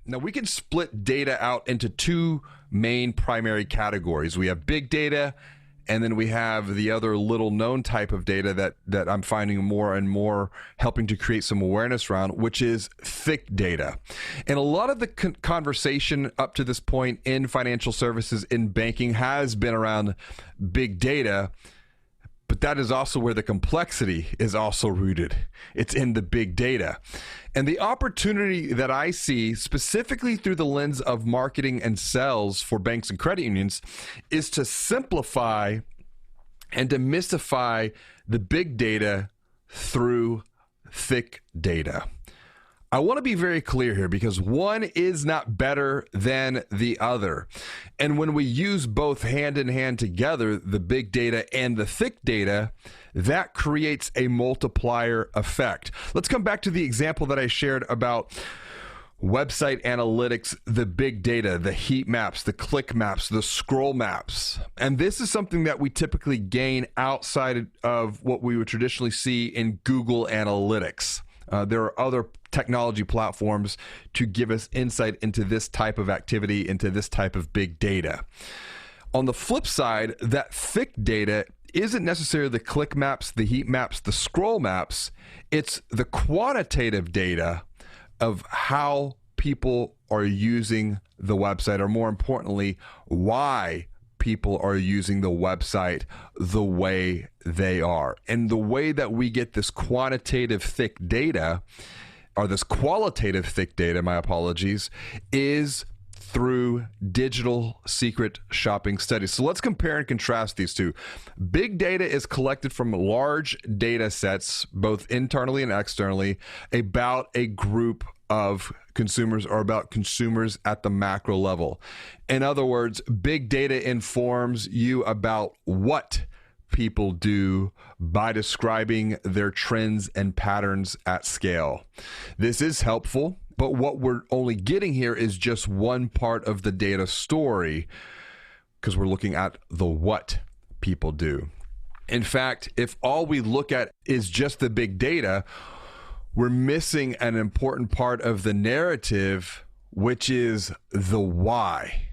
Now, we can split data out into two main primary categories. We have big data, and then we have the other little known type of data that I'm finding more and more helping to create some awareness around, which is thick data. And a lot of the conversation up to this point in financial services, in banking, has been around big data. But that is also where the complexity is also rooted. It's in the big data. And the opportunity that I see, specifically through the lens of marketing and sales for banks and credit unions, is to simplify and demystify the big data through thick data. I want to be very clear here, because one is not better than the other. And when we use both hand in hand together, the big data and the thick data, that creates a multiplier effect. Let's come back to the example that I shared about website analytics, the big data, the heat maps, the click maps, the scroll maps. And this is something that we typically gain outside of what we would traditionally see in Google Analytics. There are other technology platforms to give us insight into this type of activity, into this type of big data. On the flip side, that thick data isn't necessarily the click maps, the heat maps, the scroll maps. It's the quantitative data of how people are using the website, or more importantly, why people are using the website the way they are. And the way that we get this quantitative thick data, or this qualitative thick data, my apologies, is through digital secret shopping studies. So let's compare and contrast these two. Big data is collected from large data sets, both internally and externally, about a group of consumers, or about consumers at the macro level. In other words, big data informs you about what people do by describing their trends and patterns at scale. This is helpful, but what we're only getting here is just one part of the data story, because we're looking at the what people do. In fact, if all we look at is just the big data, we're missing an important part of the narrative, which is the why.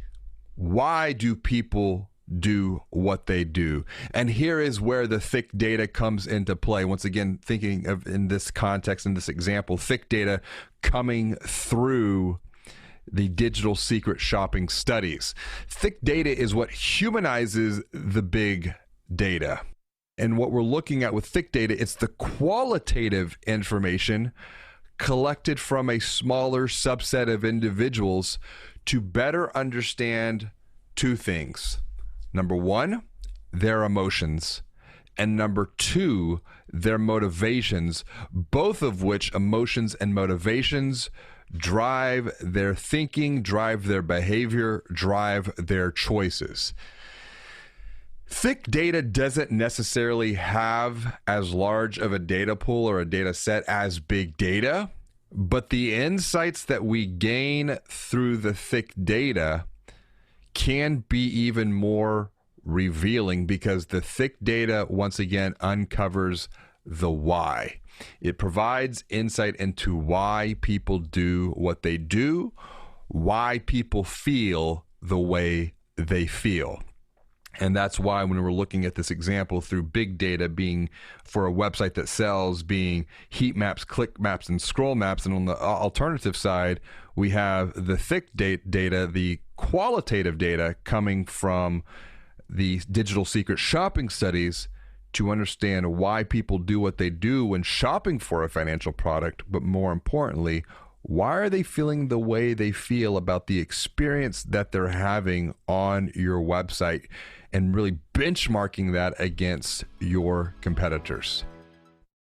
Why do people do what they do? And here is where the thick data comes into play. Once again, thinking of, in this context, in this example, thick data coming through the digital secret shopping studies. Thick data is what humanizes the big data. And what we're looking at with thick data, it's the qualitative information collected from a smaller subset of individuals to better understand two things. Number one, their emotions. And number two, their motivations, both of which, emotions and motivations, drive their thinking, drive their behavior, drive their choices. Thick data doesn't necessarily have as large of a data pool or a data set as big data, but the insights that we gain through the thick data can be even more revealing, because the thick data, once again, uncovers the why. It provides insight into why people do what they do, why people feel the way they feel. And that's why when we're looking at this example through big data being for a website that sells, being heat maps, click maps, and scroll maps, and on the alternative side, we have the thick data, the qualitative data coming from the digital secret shopping studies to understand why people do what they do when shopping for a financial product, but more importantly, why are they feeling the way they feel about the experience that they're having on your website, and really benchmarking that against your competitors.